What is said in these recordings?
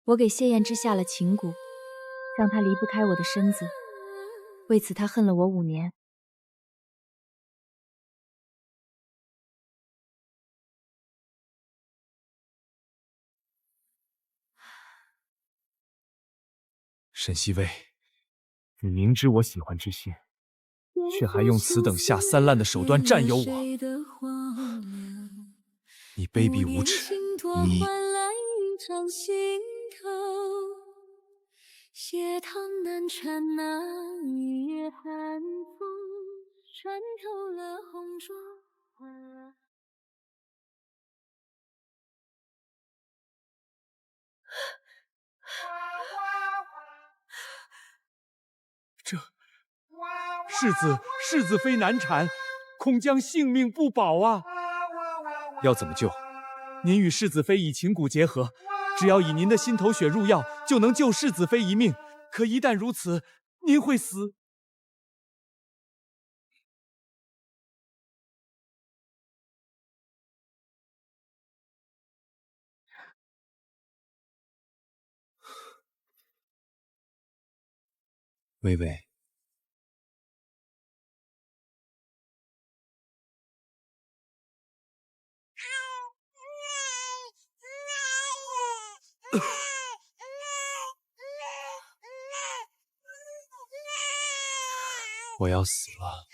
我给谢燕之下了情蛊，让她离不开我的身子，为此她恨了我5年。沈西薇，你明知我喜欢知心，却还用此等下三滥的手段占有我，你卑鄙无耻！你斜塘南船那一夜寒风，穿透了红妆。这世子非难产，恐将性命不保啊！要怎么救？您与世子妃以情蛊结合，只要以您的心头血入药，就能救世子妃一命。可一旦如此，您会死。微微，我要死了，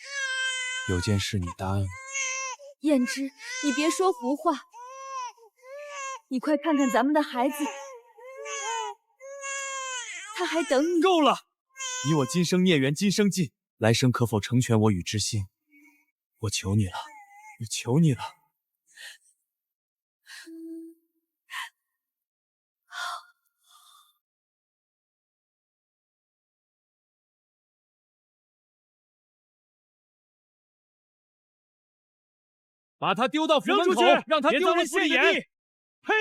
有件事你答应我。燕之，你别说胡话，你快看看咱们的孩子，他还等你。够了！你我今生孽缘今生尽，来生可否成全我与知心？我求你了，我求你了。把他丢到府门口，让他丢人现眼！呸！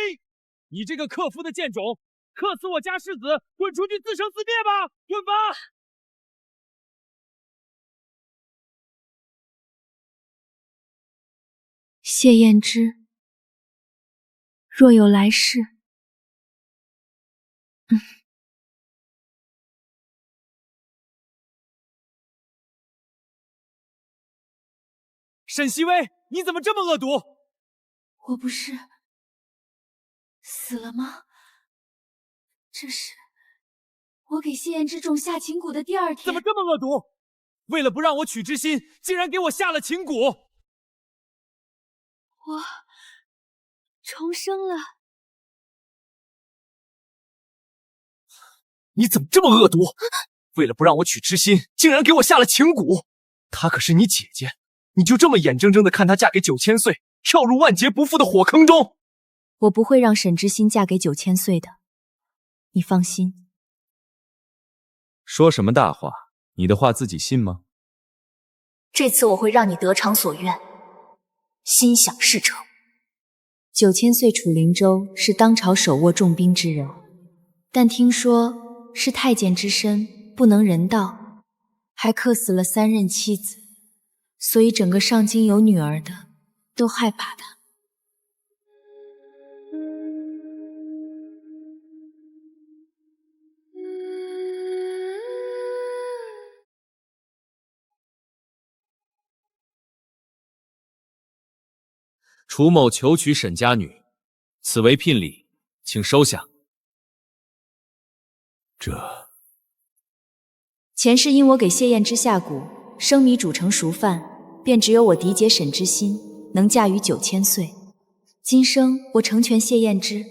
你这个克夫的贱种，克死我家世子，滚出去自生自灭吧！滚吧！谢燕之，若有来世，沈西薇，你怎么这么恶毒？我不是死了吗？这是我给谢燕之种下情蛊的第2天。怎么这么恶毒？为了不让我娶知心，竟然给我下了情蛊！我重生了。你怎么这么恶毒？为了不让我娶知心，竟然给我下了情蛊！她可是你姐姐，你就这么眼睁睁地看她嫁给9000岁，跳入万劫不复的火坑中？我不会让沈知心嫁给9000岁的，你放心。说什么大话？你的话自己信吗？这次我会让你得偿所愿，心想事成。 9000岁楚灵州是当朝手握重兵之人，但听说是太监之身，不能人道，还克死了3任妻子，所以整个上京有女儿的都害怕他。楚某求娶沈家女，此为聘礼，请收下。前世因我给谢燕之下蛊，生米煮成熟饭，便只有我嫡姐沈知心能嫁于9000岁。今生我成全谢燕之，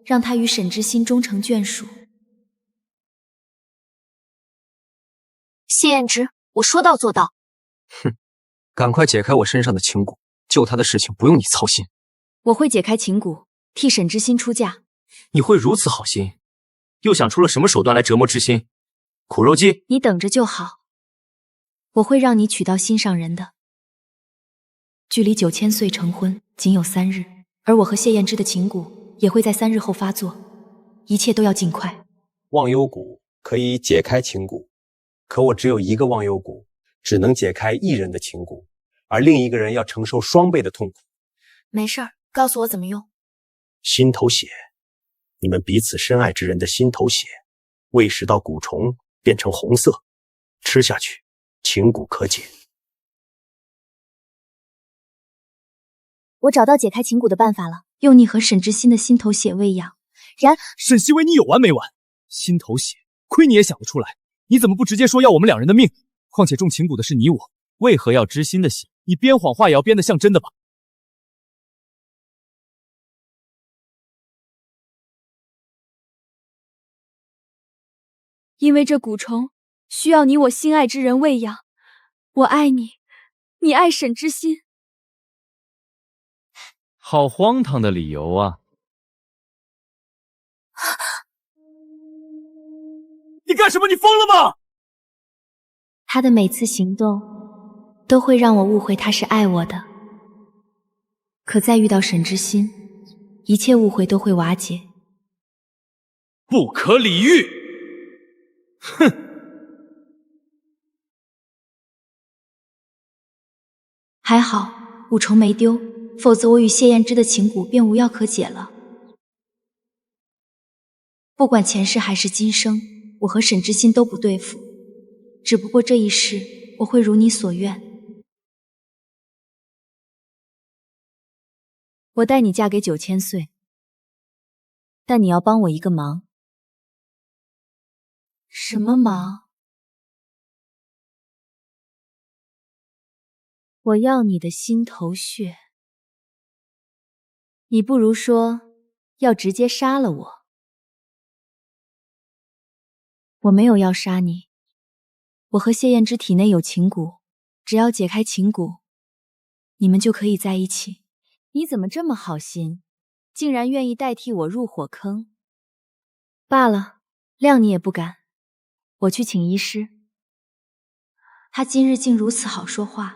让她与沈知心终成眷属。谢燕之，我说到做到。哼，赶快解开我身上的情蛊，救她的事情不用你操心。我会解开情蛊，替沈知心出嫁。你会如此好心，又想出了什么手段来折磨知心？苦肉计，你等着就好，我会让你娶到心上人的。距离9000岁成婚仅有3日，而我和谢燕之的情蛊也会在3日后发作，一切都要尽快。忘忧蛊可以解开情蛊，可我只有1个忘忧蛊，只能解开1人的情蛊，而另一个人要承受双倍的痛苦。没事儿，告诉我怎么用。心头血，你们彼此深爱之人的心头血，喂食到蛊虫变成红色，吃下去，情蛊可解。我找到解开情蛊的办法了，用你和沈之心的心头血喂养。沈西薇，你有完没完？心头血，亏你也想得出来，你怎么不直接说要我们两人的命？况且中情蛊的是你我，为何要知心的血？你编谎话也要编得像真的吧？因为这蛊虫需要你我心爱之人喂养，我爱你，你爱沈之心。好荒唐的理由啊！你干什么？你疯了吗？他的每次行动都会让我误会他是爱我的，可再遇到沈之心，一切误会都会瓦解。不可理喻！哼！还好蛊虫没丢，否则我与谢燕之的情蛊便无药可解了。不管前世还是今生，我和沈之心都不对付，只不过这一世我会如你所愿。我带你嫁给9000岁，但你要帮我一个忙。什么忙？我要你的心头血。你不如说要直接杀了我。我没有要杀你，我和谢燕之体内有情蛊，只要解开情蛊，你们就可以在一起。你怎么这么好心，竟然愿意代替我入火坑？罢了，谅你也不敢。我去请医师。他今日竟如此好说话。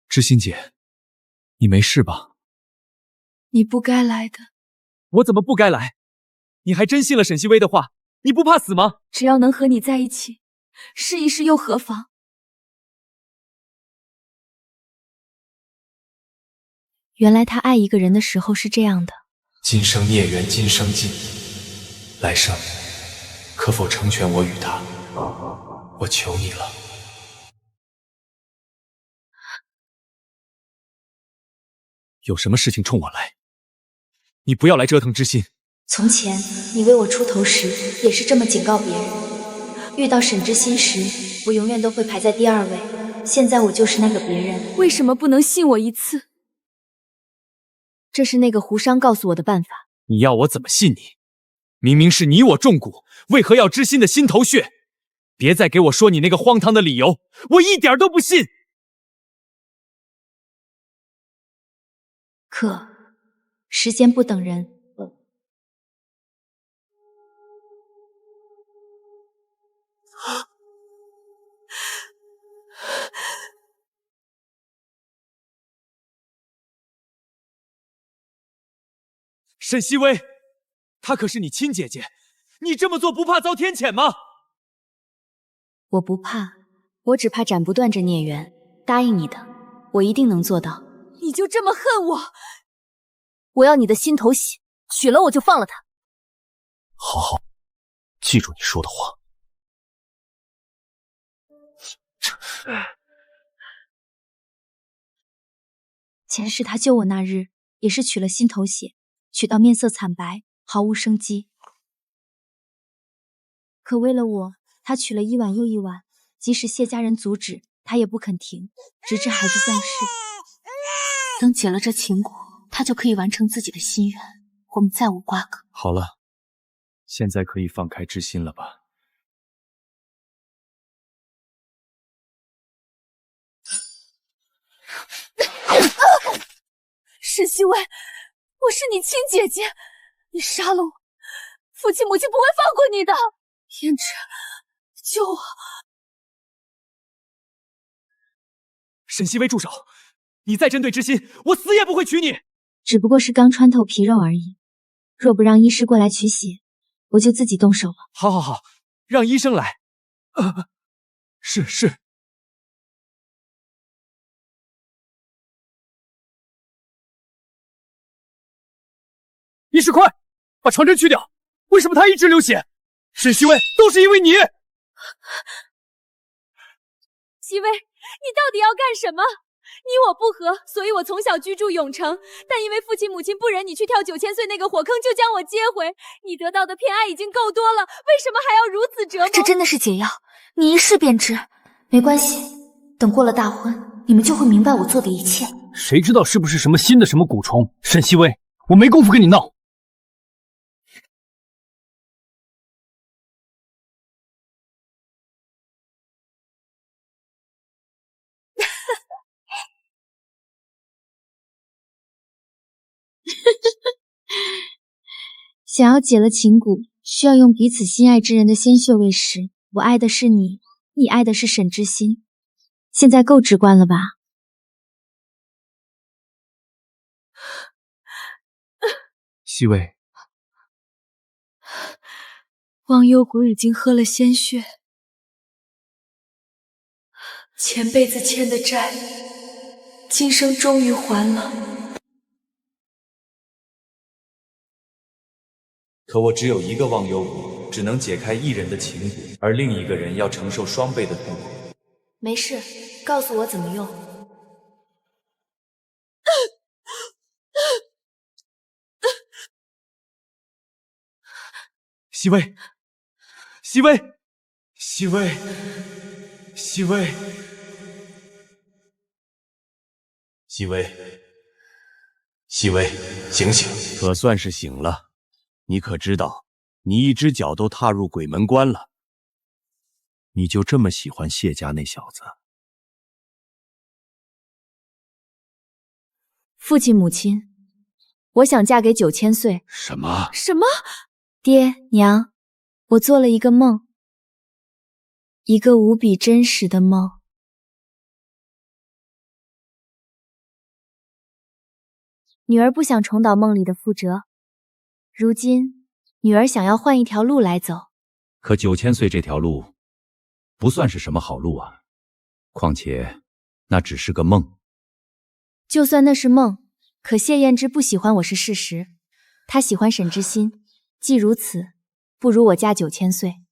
知心姐，你没事吧？你不该来的。我怎么不该来？你还真信了沈西薇的话？你不怕死吗？只要能和你在一起，试一试又何妨？原来他爱一个人的时候是这样的。今生孽缘今生尽，来生可否成全我与他？我求你了。有什么事情冲我来，你不要来折腾知心。从前你为我出头时也是这么警告别人，遇到沈之心时我永远都会排在第2位，现在我就是那个别人。为什么不能信我一次？这是那个胡商告诉我的办法。你要我怎么信你？明明是你我中蛊，为何要知心的心头血？别再给我说你那个荒唐的理由，我一点都不信。可时间不等人。沈西薇，她可是你亲姐姐，你这么做不怕遭天谴吗？我不怕，我只怕斩不断这孽缘。答应你的，我一定能做到。你就这么恨我？我要你的心头血，取了我就放了他。好，记住你说的话。前世他救我那日，也是取了心头血，取到面色惨白，毫无生机。可为了我，他取了一碗又一碗，即使谢家人阻止，他也不肯停，直至孩子降世。等解了这情蛊，他就可以完成自己的心愿，我们再无瓜葛。好了，现在可以放开知心了吧？沈西薇，我是你亲姐姐，你杀了我，父亲母亲不会放过你的。胭脂，救我！沈西薇，住手！你再针对知心，我死也不会娶你。只不过是刚穿透皮肉而已。若不让医师过来取血，我就自己动手了。好，好，好，让医生来。是。医师，快把长针去掉！为什么他一直流血？沈西薇，都是因为你！西薇，你到底要干什么？你我不和，所以我从小居住永城，但因为父亲母亲不忍你去跳9000岁那个火坑，就将我接回。你得到的偏爱已经够多了，为什么还要如此折磨？这真的是解药，你一试便知。没关系，等过了大婚，你们就会明白我做的一切。谁知道是不是什么新的什么蛊虫？沈西薇，我没工夫跟你闹。想要解了情蛊，需要用彼此心爱之人的鲜血喂食。我爱的是你，你爱的是沈之心。现在够直观了吧？西薇，忘忧谷已经喝了鲜血，前辈子欠的债，今生终于还了。可我只有一个忘忧谷，只能解开一人的情蛊，而另一个人要承受双倍的痛苦。没事，告诉我怎么用。西薇，西薇，西薇，西薇，西薇，西薇，醒醒！可算是醒了。你可知道，你一只脚都踏入鬼门关了？你就这么喜欢谢家那小子？父亲母亲，我想嫁给9000岁。什么？什么？爹娘，我做了一个梦，一个无比真实的梦。女儿不想重蹈梦里的覆辙，如今女儿想要换一条路来走。可9000岁这条路不算是什么好路啊，况且那只是个梦。就算那是梦，可谢燕之不喜欢我是事实，她喜欢沈之心。既如此，不如我嫁9000岁。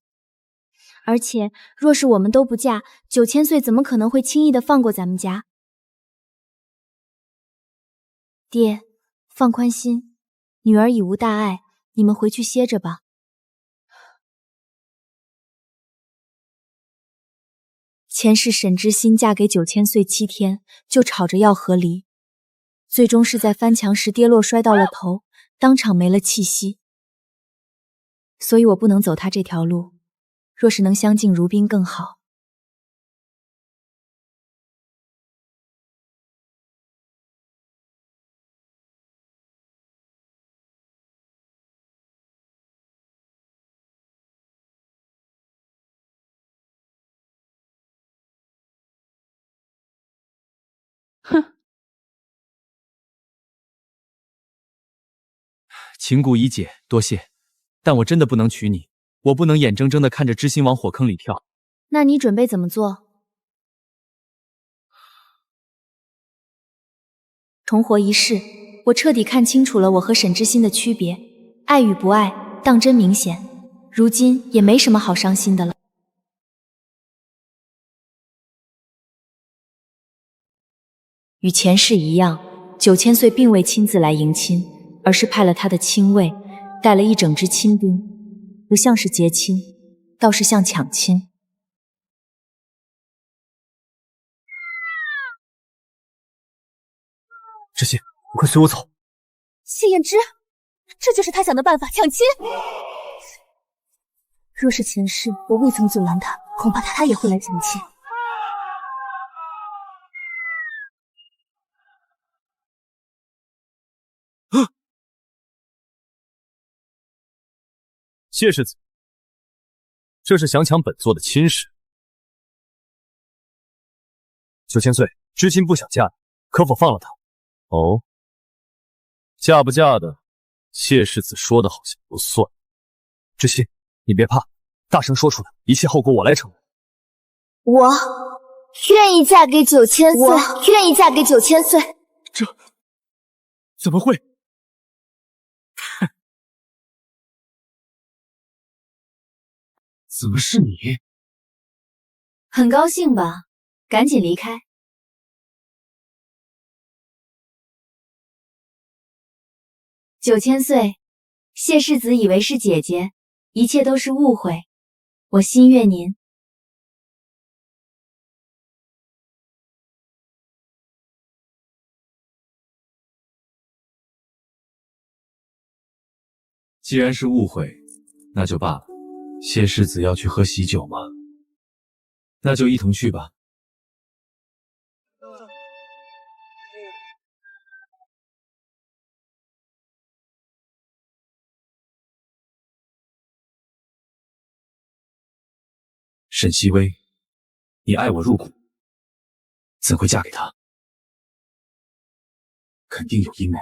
而且若是我们都不嫁，9000岁怎么可能会轻易的放过咱们家？爹，放宽心，女儿已无大碍，你们回去歇着吧。前世沈之心嫁给9000岁7天，就吵着要和离，最终是在翻墙时跌落摔到了头，当场没了气息。所以我不能走他这条路，若是能相敬如宾更好。哼，情蛊已解，多谢。但我真的不能娶你，我不能眼睁睁的看着知心往火坑里跳。那你准备怎么做？重活一世，我彻底看清楚了我和沈之心的区别，爱与不爱当真明显。如今也没什么好伤心的了。与前世一样，9000岁并未亲自来迎亲，而是派了他的亲卫，带了一整支亲兵，不像是结亲，倒是像抢亲。知心，你快随我走。谢燕之，这就是他想的办法，抢亲。若是前世我未曾阻拦他，恐怕他也会来抢亲。谢世子，这是想抢本座的亲事。9000岁，知心不想嫁你，可否放了他？哦，嫁不嫁的，谢世子说的好像不算。知悉，你别怕，大声说出来，一切后果我来承担。我愿意嫁给9000岁，我愿意嫁给9000岁。这怎么会？怎么是你？很高兴吧？赶紧离开。9000岁，谢世子以为是姐姐，一切都是误会。我心悦您。既然是误会，那就罢了。谢世子要去喝喜酒吗？那就一同去吧。沈西薇，你爱我入骨，怎会嫁给他？肯定有阴谋。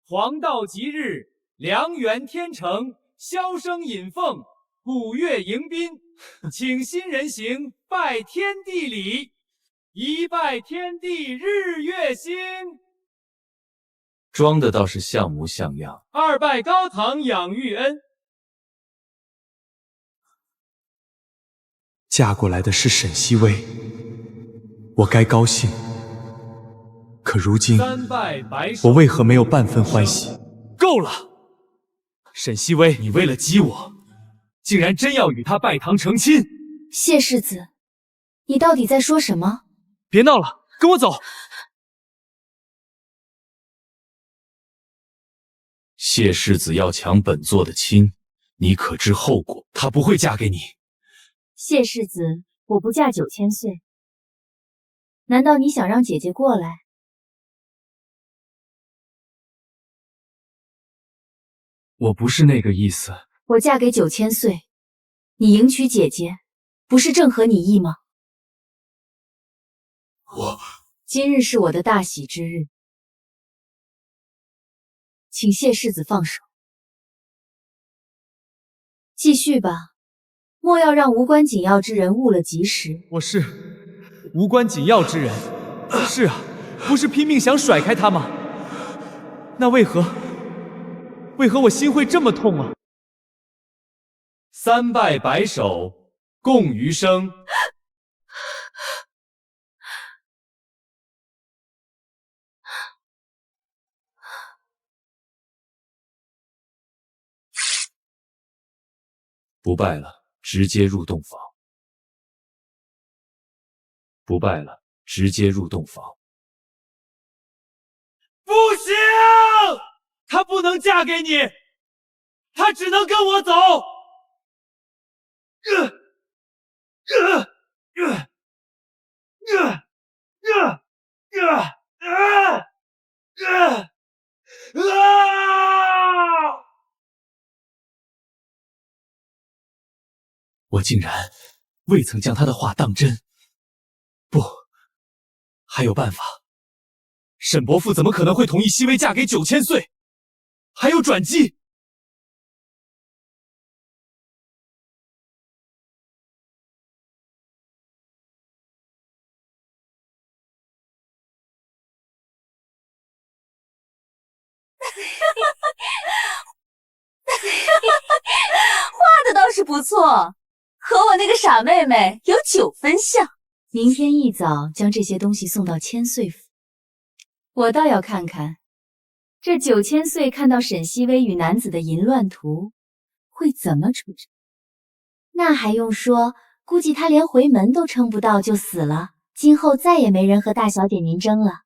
黄道吉日，良缘天成，箫声引凤，鼓乐迎宾，请新人行拜天地礼，一拜天地日月星。装的倒是像模像样。二拜高堂养育恩。嫁过来的是沈西薇，我该高兴。可如今，我为何没有半分欢喜？够了！沈西薇，你为了激我，竟然真要与他拜堂成亲！谢世子，你到底在说什么？别闹了，跟我走！谢世子要抢本座的亲，你可知后果？她不会嫁给你。谢世子，我不嫁9000岁。难道你想让姐姐过来？我不是那个意思。我嫁给9000岁，你迎娶姐姐，不是正合你意吗？今日是我的大喜之日，请谢世子放手。继续吧，莫要让无关紧要之人误了吉时。我是无关紧要之人。是啊，不是拼命想甩开他吗？那为何我心会这么痛啊？三拜白首，共余生。不拜了，直接入洞房。不拜了，直接入洞房。不行！她不能嫁给你，她只能跟我走。我竟然未曾将他的话当真。不，还有办法。沈伯父怎么可能会同意西薇嫁给9000岁？还有转机。画的倒是不错，和我那个傻妹妹有9分像。明天一早将这些东西送到千岁府，我倒要看看，这9000岁看到沈西薇与男子的淫乱图，会怎么处置？那还用说，估计他连回门都撑不到就死了，今后再也没人和大小姐您争了。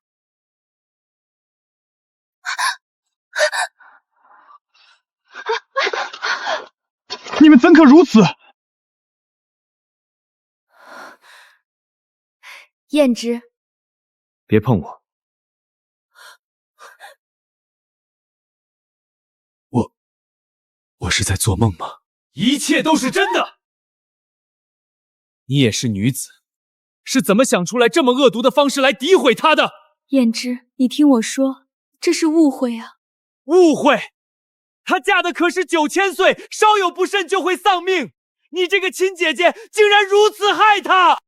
你们怎可如此？燕之，别碰我！是在做梦吗？一切都是真的。你也是女子，是怎么想出来这么恶毒的方式来诋毁她的？胭脂，你听我说，这是误会啊！误会？她嫁的可是9000岁，稍有不慎就会丧命。你这个亲姐姐竟然如此害她！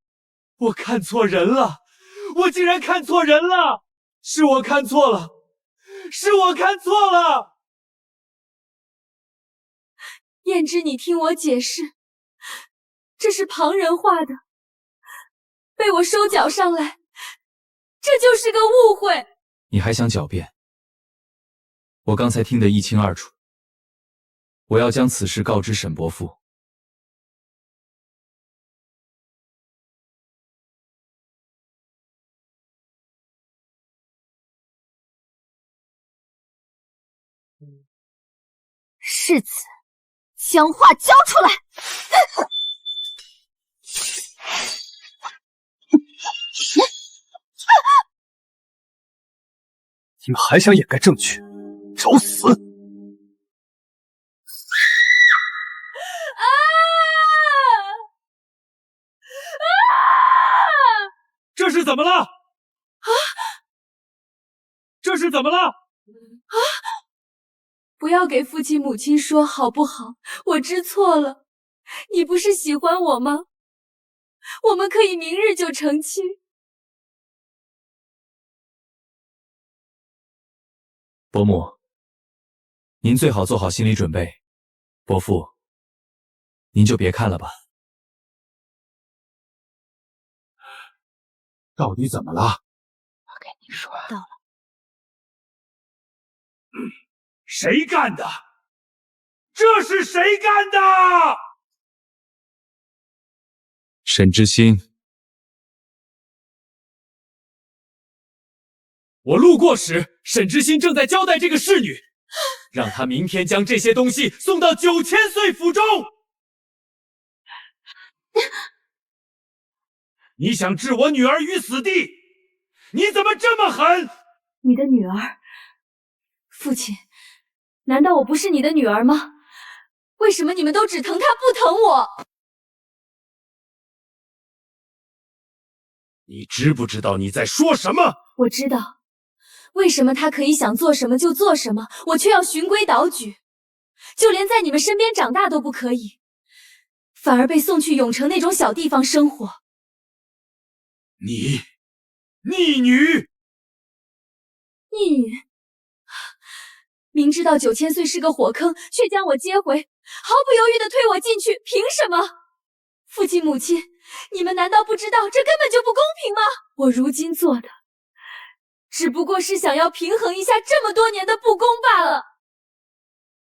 我看错人了，我竟然看错人了，是我看错了，是我看错了。胭脂，你听我解释，这是旁人画的，被我收缴上来，这就是个误会。你还想狡辩？我刚才听得一清二楚，我要将此事告知沈伯父。世子，将话交出来！你们还想掩盖证据，找死！这是怎么了？这是怎么了？不要给父亲母亲说好不好？我知错了。你不是喜欢我吗？我们可以明日就成亲。伯母，您最好做好心理准备。伯父，您就别看了吧。到底怎么了？我跟你说到了。谁干的？这是谁干的？沈之心，我路过时，沈之心正在交代这个侍女，让她明天将这些东西送到9000岁府中。你想置我女儿于死地？你怎么这么狠？你的女儿，父亲，难道我不是你的女儿吗？为什么你们都只疼她不疼我？你知不知道你在说什么？我知道，为什么她可以想做什么就做什么，我却要循规蹈矩，就连在你们身边长大都不可以，反而被送去永城那种小地方生活。你逆女！逆女！明知道9000岁是个火坑，却将我接回，毫不犹豫地推我进去，凭什么？父亲母亲，你们难道不知道这根本就不公平吗？我如今做的，只不过是想要平衡一下这么多年的不公罢了。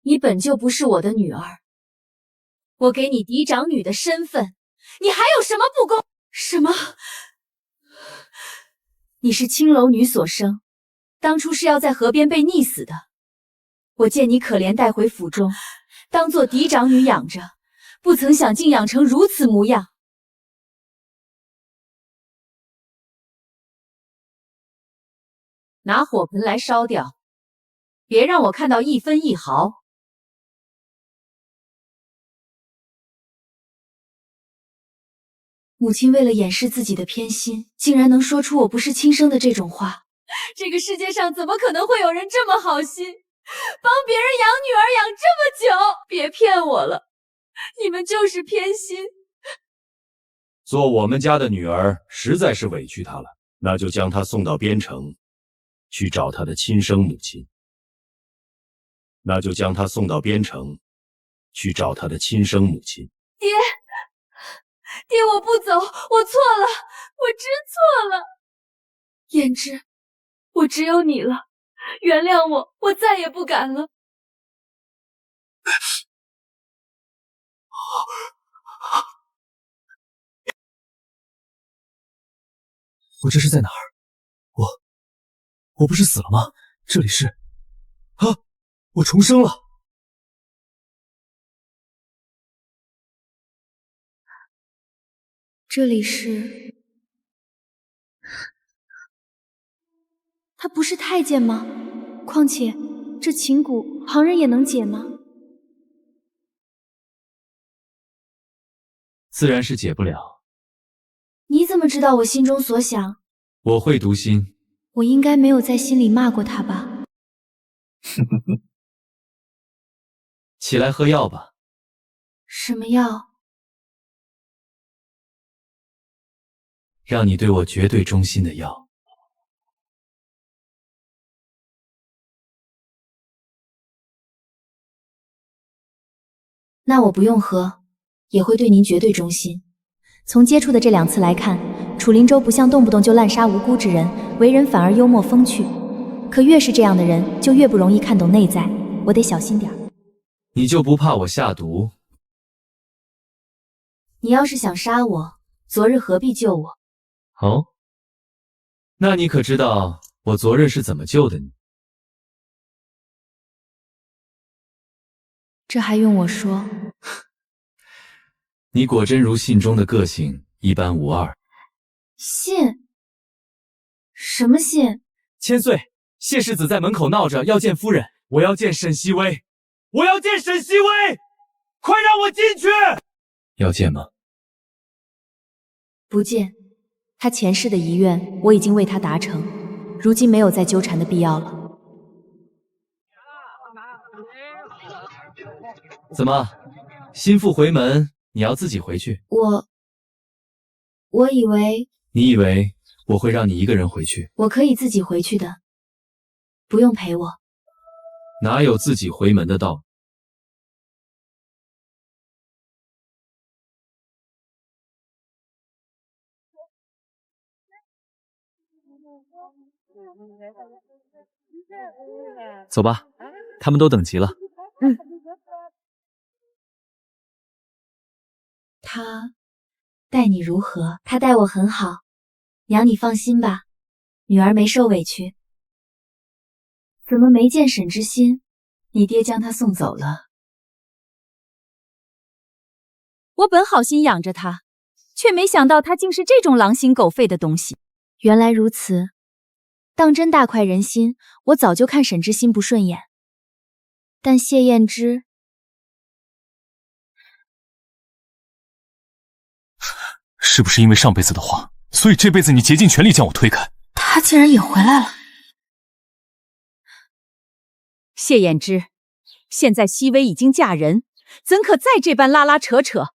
你本就不是我的女儿，我给你嫡长女的身份，你还有什么不公？什么？你是青楼女所生，当初是要在河边被溺死的。我见你可怜，带回府中，当做嫡长女养着，不曾想竟养成如此模样。拿火盆来烧掉，别让我看到一分一毫。母亲为了掩饰自己的偏心，竟然能说出我不是亲生的这种话。这个世界上怎么可能会有人这么好心，帮别人养女儿养这么久？别骗我了，你们就是偏心。做我们家的女儿实在是委屈她了，那就将她送到边城，去找她的亲生母亲。那就将她送到边城，去找她的亲生母亲。爹，我不走，我错了，我知错了。胭脂，我只有你了，原谅我，我再也不敢了。我这是在哪儿？我不是死了吗？这里是……啊！我重生了！这里是……他不是太监吗？况且这琴蛊旁人也能解吗？自然是解不了。你怎么知道我心中所想？我会读心。我应该没有在心里骂过他吧？起来喝药吧。什么药？让你对我绝对忠心的药。那我不用喝，也会对您绝对忠心。从接触的这2次来看，楚灵州不像动不动就滥杀无辜之人，为人反而幽默风趣。可越是这样的人，就越不容易看懂内在，我得小心点儿。你就不怕我下毒？你要是想杀我，昨日何必救我？哦，那你可知道我昨日是怎么救的你？这还用我说？你果真如信中的个性一般无二。信？什么信？千岁，谢世子在门口闹着要见夫人，我要见沈西薇，我要见沈西薇，快让我进去！要见吗？不见。他前世的遗愿我已经为他达成，如今没有再纠缠的必要了。怎么，心腹回门，你要自己回去？我以为你以为我会让你一个人回去？我可以自己回去的，不用陪我。哪有自己回门的道理？走吧，他们都等急了。他待你如何？他待我很好，娘你放心吧，女儿没受委屈。怎么没见沈之心？你爹将他送走了。我本好心养着他，却没想到他竟是这种狼心狗肺的东西。原来如此，当真大快人心。我早就看沈之心不顺眼，但谢燕之……是不是因为上辈子的话，所以这辈子你竭尽全力将我推开？他竟然也回来了。谢燕之，现在熹微已经嫁人，怎可再这般拉拉扯扯？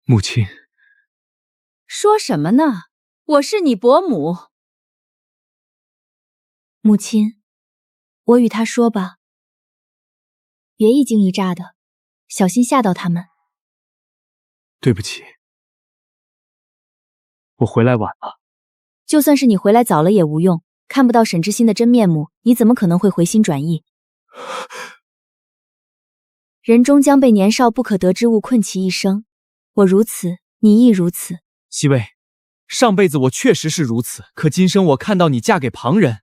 母亲，说什么呢？我是你伯母。母亲，我与他说吧，别一惊一乍的，小心吓到他们。对不起，我回来晚了。就算是你回来早了也无用，看不到沈之心的真面目，你怎么可能会回心转意？人终将被年少不可得之物困其一生，我如此，你亦如此。熹薇，上辈子我确实是如此，可今生我看到你嫁给旁人，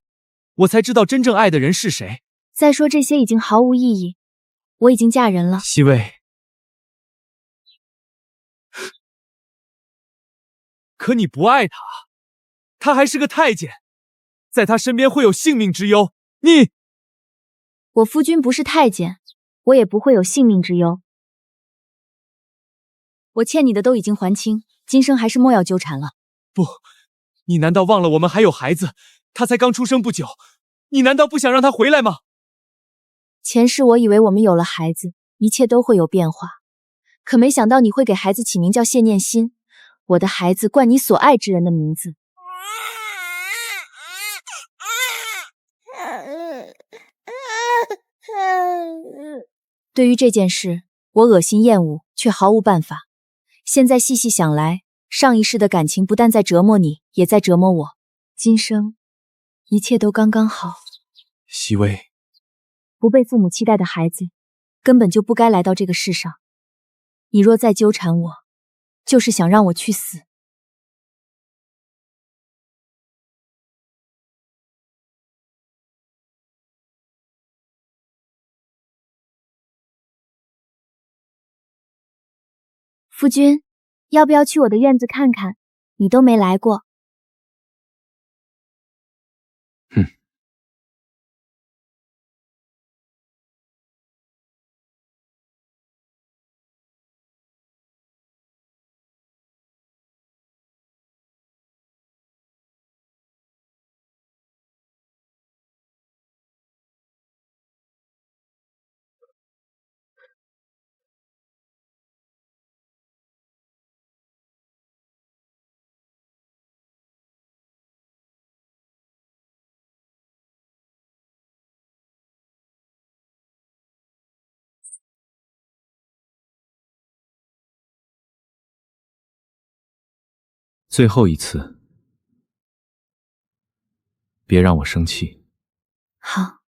我才知道真正爱的人是谁。再说这些已经毫无意义，我已经嫁人了。熹薇，可你不爱他，他还是个太监，在他身边会有性命之忧。我夫君不是太监，我也不会有性命之忧。我欠你的都已经还清，今生还是莫要纠缠了。不，你难道忘了我们还有孩子？他才刚出生不久，你难道不想让他回来吗？前世我以为我们有了孩子，一切都会有变化，可没想到你会给孩子起名叫谢念心，我的孩子冠你所爱之人的名字。对于这件事，我恶心厌恶，却毫无办法。现在细细想来，上一世的感情不但在折磨你，也在折磨我。今生，一切都刚刚好。熹薇，不被父母期待的孩子，根本就不该来到这个世上。你若再纠缠我，就是想让我去死。夫君，要不要去我的院子看看？你都没来过。最后一次，别让我生气。好。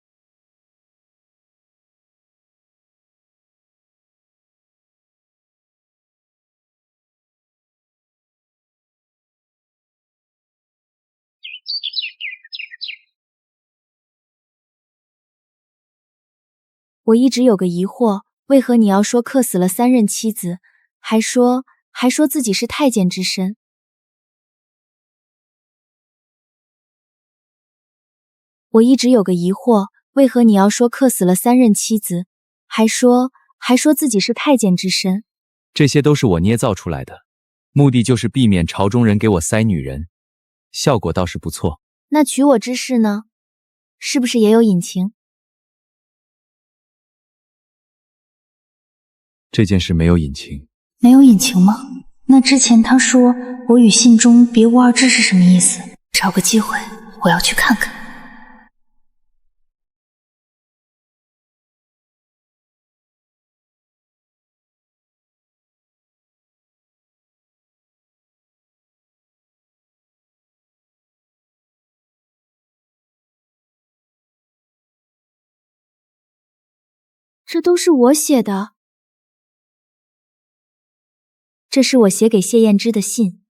我一直有个疑惑，为何你要说克死了3任妻子，还说自己是太监之身？我一直有个疑惑，为何你要说克死了3任妻子，还说自己是太监之身？这些都是我捏造出来的，目的就是避免朝中人给我塞女人，效果倒是不错。那娶我之事呢？是不是也有隐情？这件事没有隐情。没有隐情吗？那之前他说我与信中别无二致是什么意思？找个机会，我要去看看。这都是我写的。这是我写给谢燕之的信。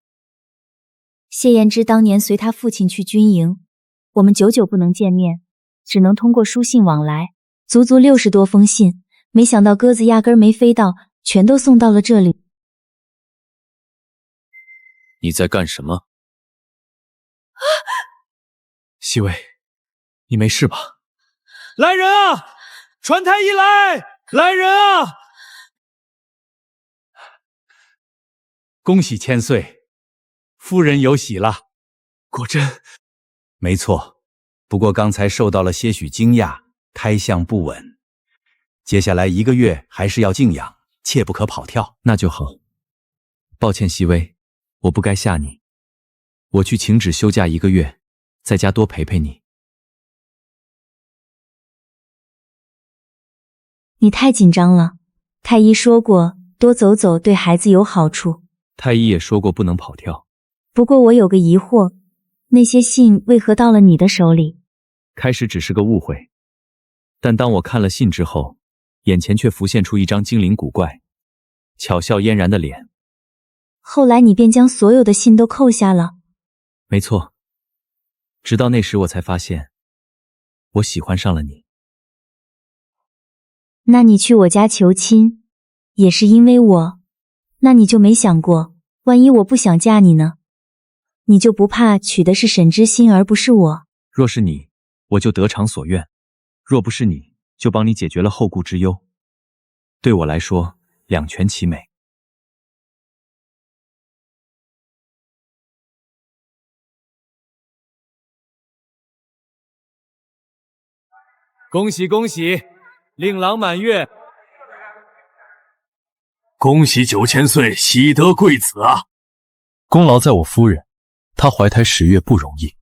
谢燕之当年随他父亲去军营，我们久久不能见面，只能通过书信往来，足足60多封信，没想到鸽子压根没飞到，全都送到了这里。你在干什么？西薇，你没事吧？来人啊！传太医来！来人啊！恭喜千岁，夫人有喜了。果真？没错，不过刚才受到了些许惊讶，胎相不稳。接下来1个月还是要静养，切不可跑跳。那就好。抱歉，熹微，我不该吓你。我去请旨休假1个月，在家多陪陪你。你太紧张了，太医说过，多走走对孩子有好处。太医也说过不能跑跳。不过我有个疑惑，那些信为何到了你的手里？开始只是个误会，但当我看了信之后，眼前却浮现出一张精灵古怪、巧笑嫣然的脸。后来你便将所有的信都扣下了。没错，直到那时我才发现，我喜欢上了你。那你去我家求亲，也是因为我？那你就没想过，万一我不想嫁你呢？你就不怕娶的是沈之心而不是我？若是你，我就得偿所愿；若不是你，就帮你解决了后顾之忧。对我来说，两全其美。恭喜恭喜，令郎满月！恭喜9000岁，喜得贵子啊！功劳在我夫人，她怀胎10月不容易。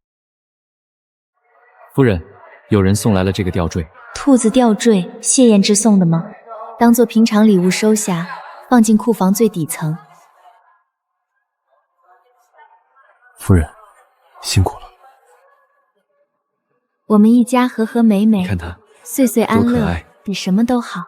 夫人，有人送来了这个吊坠。兔子吊坠，谢燕之送的吗？当做平常礼物收下，放进库房最底层。夫人，辛苦了。我们一家和和美美，你看她岁岁安乐，多可爱，比什么都好。